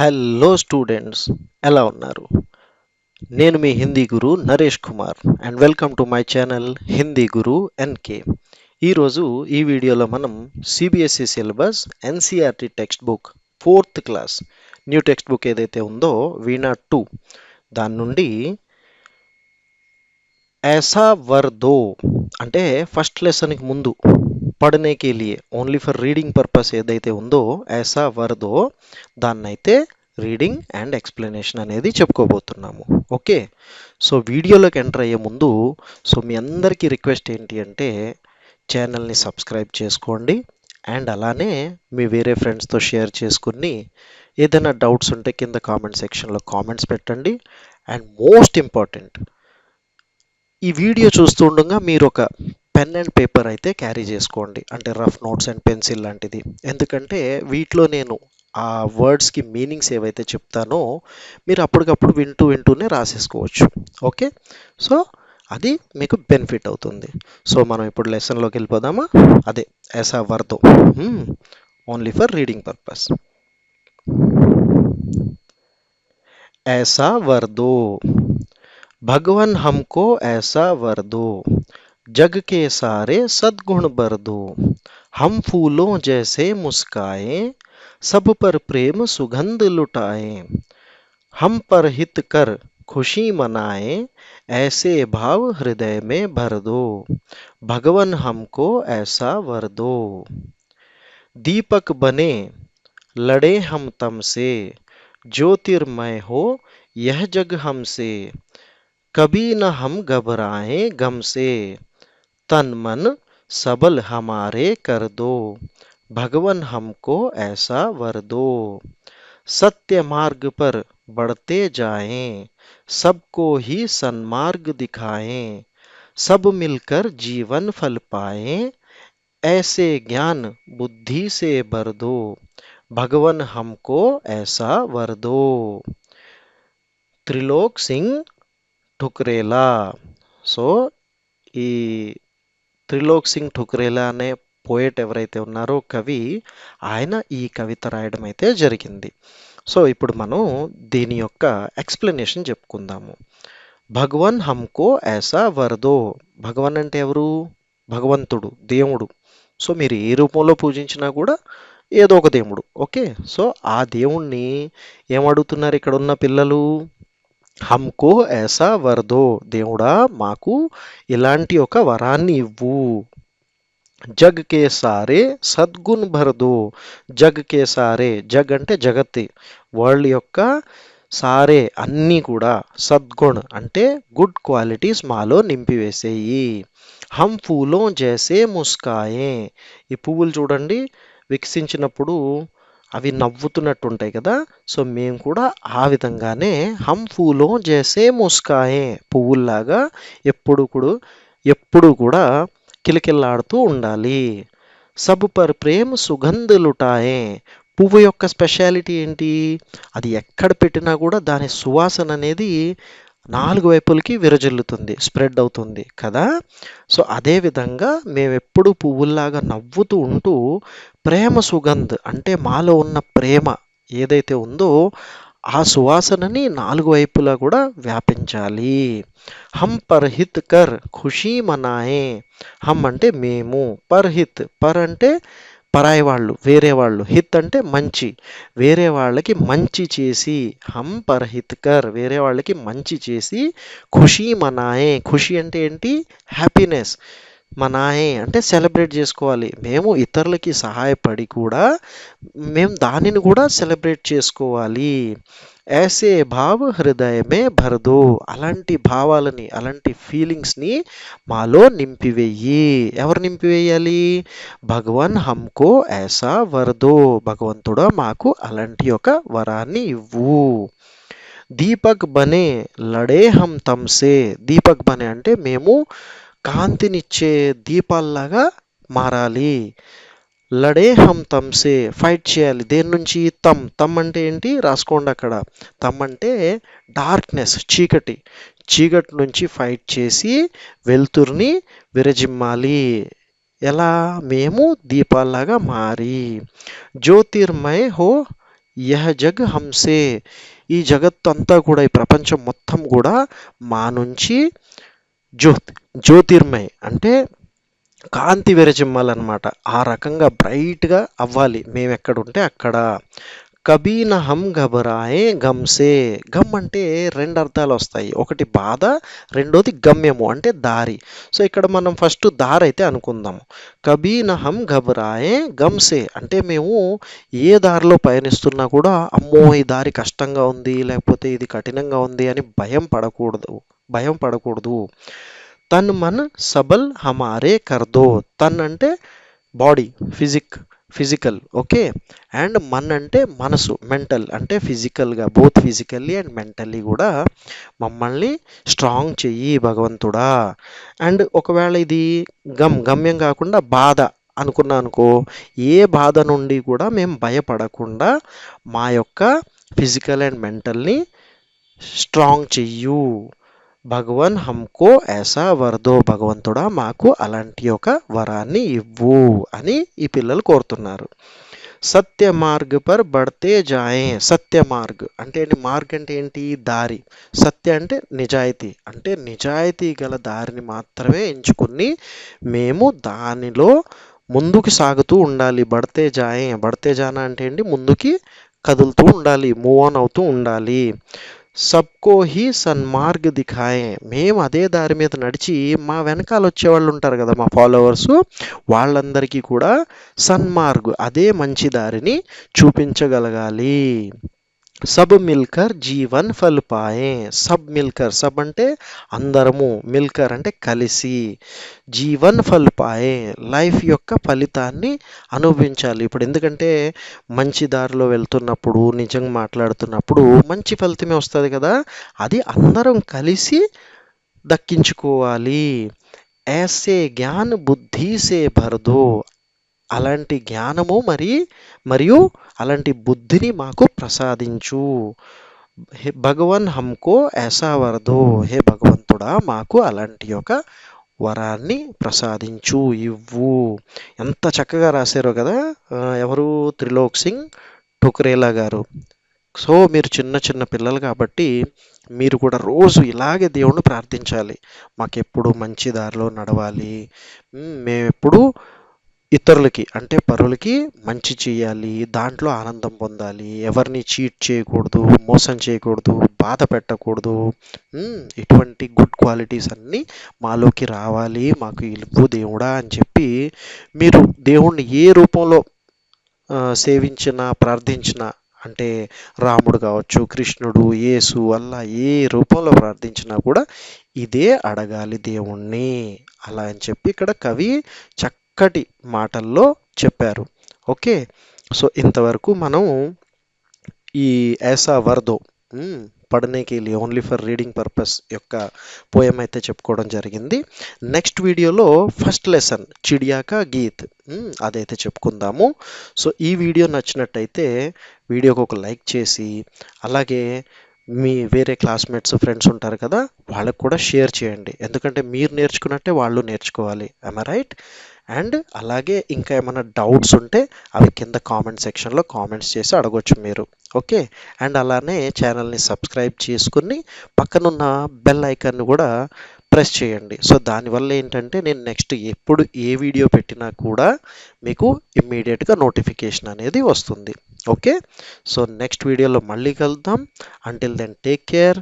Hello students, ఎలా ఉన్నారు? నేను మీ Hindi Guru Naresh Kumar and welcome to my channel Hindi Guru NK. ఈరోజు ఈ వీడియోలో మనం CBSE syllabus NCERT text book 4th class new text book ఏదైతే ఉందో వీణా 2 దాని నుండి ऐसा वर दो అంటే ఫస్ట్ లెసన్కి ముందు పడనే కే లియే ఓన్లీ ఫర్ రీడింగ్ పర్పస్ ఏదైతే ఉందో ऐसा वर दो దాన్నైతే రీడింగ్ అండ్ ఎక్స్ప్లెనేషన్ అనేది చెప్పుకోబోతున్నాము. ఓకే, సో వీడియోలోకి ఎంటర్ అయ్యే ముందు మీ అందరికీ రిక్వెస్ట్ ఏంటి అంటే ఛానల్ని సబ్స్క్రైబ్ చేసుకోండి అండ్ అలానే మీ వేరే ఫ్రెండ్స్తో షేర్ చేసుకుని ఏదైనా డౌట్స్ ఉంటే కింద కామెంట్ సెక్షన్లో కామెంట్స్ పెట్టండి. అండ్ మోస్ట్ ఇంపార్టెంట్, ఈ వీడియో చూస్తూ ఉండగా మీరు ఒక పెన్ అండ్ పేపర్ అయితే క్యారీ చేసుకోండి, అంటే రఫ్ నోట్స్ అండ్ పెన్సిల్ లాంటిది. ఎందుకంటే వీటిలో నేను ఆ వర్డ్స్కి మీనింగ్స్ ఏవైతే చెప్తానో మీరు అప్పటికప్పుడు వింటూనే రాసేసుకోవచ్చు. ఓకే, సో అది మీకు బెనిఫిట్ అవుతుంది. సో మనం ఇప్పుడు లెసన్లోకి వెళ్ళిపోదామా? అదే ऐसा वर दो, ఓన్లీ ఫర్ రీడింగ్ పర్పస్. ऐसा वर दो, भगवान हमको ऐसा वर दो, जग के सारे सद्गुण बर दो, हम फूलों जैसे मुस्काए, सब पर प्रेम सुगंध लुटाए, हम पर हित कर खुशी मनाए, ऐसे भाव हृदय में भर दो, भगवान हमको ऐसा वर दो। दीपक बने लड़े हम तम से, ज्योतिर्मय हो यह जग हमसे, कभी न हम घबराएं गम से, तन मन सबल हमारे कर दो, भगवान हमको ऐसा वर दो। सत्य मार्ग पर बढ़ते जाएं, सबको ही सन्मार्ग दिखाएं, सब मिलकर जीवन फल पाएं, ऐसे ज्ञान बुद्धि से भर दो, भगवान हमको ऐसा वर दो। त्रिलोक सिंह ठुकरेला. సో ఈ త్రిలోక్ సింగ్ ఠుక్రేలా అనే పోయెట్ ఎవరైతే ఉన్నారో కవి, ఆయన ఈ కవిత రాయడం అయితే జరిగింది. సో ఇప్పుడు మనం దీని యొక్క ఎక్స్ప్లెనేషన్ చెప్పుకుందాము. భగవాన్ హమ్కో ఐసా వర్ దో. భగవాన్ అంటే ఎవరు? భగవంతుడు, దేవుడు. సో మీరు ఏ రూపంలో పూజించినా కూడా ఏదో ఒక దేవుడు. ఓకే, సో ఆ దేవుణ్ణి ఏమడుగుతున్నారు ఇక్కడ ఉన్న పిల్లలు? హమ్కో ఐసా వర్ దో, దేవుడా మాకు ఇలాంటి ఒక వరాన్ని ఇవ్వు. జగ్ కే సారే సద్గుణ్ భర్ దో. జగ్ కే సారే, జగ్ అంటే జగత్తి, వరల్డ్ యొక్క సారే అన్నీ కూడా, సద్గుణ్ అంటే గుడ్ క్వాలిటీస్ మాలో నింపివేసేయి. హమ్ ఫూలో జైసే ముస్కాయే, ఈ పువ్వులు చూడండి వికసించినప్పుడు అవి నవ్వుతున్నట్టు ఉంటాయి కదా, సో మేము కూడా ఆ విధంగానే హమ్ ఫూలో జైసే ముస్కాయే, పువ్వుల్లాగా ఎప్పుడు కూడా కిలకిల్లాడుతూ ఉండాలి. సబ్ పర్ ప్రేమ్ సుగంధ లుటాయే, పువ్వు యొక్క స్పెషాలిటీ ఏంటి? అది ఎక్కడ పెట్టినా కూడా దాని సువాసన అనేది 4 వైపులకి విరజిల్లుతుంది, స్ప్రెడ్ అవుతుంది కదా. సో అదే విధంగా మేమెప్పుడు పువ్వుల్లాగా నవ్వుతూ ఉంటూ ప్రేమ సుగంధ్ అంటే మాలో ఉన్న ప్రేమ ఏదైతే ఉందో ఆ సువాసనని 4 వైపులా కూడా వ్యాపించాలి. హమ్ పర్హిత్ కర్ ఖుషీ మనాయే. హమ్ అంటే మేము, పర్హిత్, పర్ అంటే పరాయి వాళ్ళు, వేరే వాళ్ళు, హిత్ అంటే మంచి, వేరే వాళ్ళకి మంచి చేసి, హమ్ పర్హిత్ కర్ వేరే వాళ్ళకి మంచి చేసి, ఖుషీ మనాయే, ఖుషి అంటే ఏంటి? హ్యాపీనెస్, మనాయే అంటే సెలబ్రేట్ చేసుకోవాలి. మేము ఇతరులకి సహాయపడి కూడా మేము దానిని కూడా సెలబ్రేట్ చేసుకోవాలి. ऐसे భావ్ హృదయమే భరదో, అలాంటి భావాలని, అలాంటి ఫీలింగ్స్ని మాలో నింపివేయి. ఎవరు నింపివేయాలి? భగవాన్ హమ్కో ఐసా వరదో, భగవంతుడా మాకు అలాంటి ఒక వరాన్ని ఇవ్వు. దీపక్ బనే లడే హమ్ తమ్సే. దీపక్ బనే అంటే మేము కాంతినిచ్చే దీపాల్లాగా మారాలి. లడే హమ్ తమ్సే ఫైట్ చేయాలి. దేని నుంచి? తమ్ అంటే ఏంటి? రాసుకోండి అక్కడ. తమ్ అంటే డార్క్నెస్, చీకటి నుంచి ఫైట్ చేసి వెలుతురుని విరజిమ్మాలి. ఎలా? మేము దీపాల్లాగా మారి. జ్యోతిర్మయ హో యహ జగ్ హంసే, ఈ జగత్తు అంతా కూడా, ఈ ప్రపంచం మొత్తం కూడా మా నుంచి జ్యోతిర్మయ్ అంటే కాంతి విరజిమ్మాలన్నమాట. ఆ రకంగా బ్రైట్గా అవ్వాలి మేము ఎక్కడుంటే అక్కడ. కబీ న హమ్ ఘబరాయే గమ్సే, గమ్ అంటే రెండు అర్థాలు వస్తాయి. ఒకటి బాధ, రెండోది గమ్యము అంటే దారి. సో ఇక్కడ మనం ఫస్ట్ దారి అయితే అనుకుందాము. కబీ న హమ్ ఘబరాయే గమ్సే అంటే మేము ఏ దారిలో పయనిస్తున్నా కూడా అమ్మో ఈ దారి కష్టంగా ఉంది, లేకపోతే ఇది కఠినంగా ఉంది అని భయం పడకూడదు. తన్ మన్ సబల్ హమారే కర్దో, తన్ అంటే body, physical, okay. And Mann అంటే మనసు, మెంటల్ అంటే ఫిజికల్గా, బోత్ ఫిజికల్లీ అండ్ మెంటల్లీ కూడా మమ్మల్ని స్ట్రాంగ్ చెయ్యి భగవంతుడా. అండ్ ఒకవేళ ఇది గమ్యం కాకుండా బాధ అనుకున్నా అనుకో, ఏ బాధ నుండి కూడా మేము భయపడకుండా మా యొక్క ఫిజికల్ అండ్ మెంటల్ని స్ట్రాంగ్ చెయ్యు. భగవన్ హమ్కో ఐసా వరదో, భగవంతుడా మాకు అలాంటి ఒక వరాన్ని ఇవ్వు అని ఈ పిల్లలు కోరుతున్నారు. సత్య మార్గ్ పర్ బడ్తే జాయే, సత్య మార్గ్ అంటే మార్గ్ అంటే ఏంటి, దారి. సత్య అంటే నిజాయితీ, అంటే నిజాయితీ గల దారిని మాత్రమే ఎంచుకుని మేము దానిలో ముందుకు సాగుతూ ఉండాలి. బడ్తే జానా అంటే ఏంటి, ముందుకి కదులుతూ ఉండాలి, మూవ్ ఆన్ అవుతూ ఉండాలి. సబ్కో హీ సన్మార్గ్ దిఖాయే, మేము అదే దారి మీద నడిచి మా వెనకాల వచ్చేవాళ్ళు ఉంటారు కదా మా ఫాలోవర్స్, వాళ్ళందరికీ కూడా సన్మార్గ్ అదే మంచి దారిని చూపించగలగాలి. సబ్ మిల్కర్ జీవన్ ఫల్ పాయే, సబ్ మిల్కర్, సబ్ అంటే అందరము, మిల్కర్ అంటే కలిసి, జీవన్ ఫల్ పాయే లైఫ్ యొక్క ఫలితాన్ని అనుభవించాలి. ఇప్పుడు ఎందుకంటే మంచి దారిలో వెళ్తున్నప్పుడు, నిజంగా మాట్లాడుతున్నప్పుడు మంచి ఫలితమే వస్తుంది కదా, అది అందరం కలిసి దక్కించుకోవాలి. ऐसे ज्ञान बुद्धि से भर दो, అలాంటి జ్ఞానము మరియు అలాంటి బుద్ధిని మాకు ప్రసాదించు. హే భగవన్ హమ్కో ఐసా వరదో, హే భగవంతుడా మాకు అలాంటి ఒక వరాన్ని ప్రసాదించు, ఇవ్వు. ఎంత చక్కగా రాశారో కదా ఎవరు, త్రిలోక్ సింగ్ టోకరేలా గారు. సో మీరు చిన్న చిన్న పిల్లలు కాబట్టి మీరు కూడా రోజు ఇలాగే దేవుణ్ణి ప్రార్థించాలి, మాకెప్పుడు మంచి దారిలో నడవాలి, మేమెప్పుడు ఇతరులకి అంటే పరులకి మంచి చేయాలి, దాంట్లో ఆనందం పొందాలి, ఎవరిని చీట్ చేయకూడదు, మోసం చేయకూడదు, బాధ పెట్టకూడదు. ఇటువంటి గుడ్ క్వాలిటీస్ అన్నీ మాలోకి రావాలి, మాకు ఇవ్వు దేవుడా అని చెప్పి మీరు దేవుణ్ణి ఏ రూపంలో సేవించినా ప్రార్థించినా, అంటే రాముడు కావచ్చు, కృష్ణుడు, యేసు, అల్లా ఏ రూపంలో ప్రార్థించినా కూడా ఇదే అడగాలి దేవుణ్ణి అలా అని చెప్పి ఇక్కడ కవి చక్కటి మాటల్లో చెప్పారు. ఓకే, సో ఇంతవరకు మనం ఈ ఐసా వర్దో పడనేకి ఓన్లీ ఫర్ రీడింగ్ పర్పస్ యొక్క పోయం అయితే చెప్పుకోవడం జరిగింది. నెక్స్ట్ వీడియోలో ఫస్ట్ లెసన్ చిడియాకా గీత్ అదైతే చెప్పుకుందాము. సో ఈ వీడియో నచ్చినట్టయితే వీడియోకి ఒక లైక్ చేసి, అలాగే మీ వేరే క్లాస్మేట్స్ ఫ్రెండ్స్ ఉంటారు కదా వాళ్ళకు కూడా షేర్ చేయండి, ఎందుకంటే మీరు నేర్చుకున్నట్టే వాళ్ళు నేర్చుకోవాలి. I right? అండ్ అలాగే ఇంకా ఏమైనా డౌట్స్ ఉంటే అవి కింద కామెంట్ సెక్షన్లో కామెంట్స్ చేసి అడగొచ్చు మీరు. ఓకే, అండ్ అలానే ఛానల్ని సబ్స్క్రైబ్ చేసుకుని పక్కనున్న బెల్ ఐకాన్ని కూడా ప్రెస్ చేయండి. సో దానివల్ల ఏంటంటే నేను నెక్స్ట్ ఎప్పుడు ఏ వీడియో పెట్టినా కూడా మీకు ఇమ్మీడియట్గా నోటిఫికేషన్ అనేది వస్తుంది. ఓకే, సో నెక్స్ట్ వీడియోలో మళ్ళీ కలుద్దాం. Until then take care,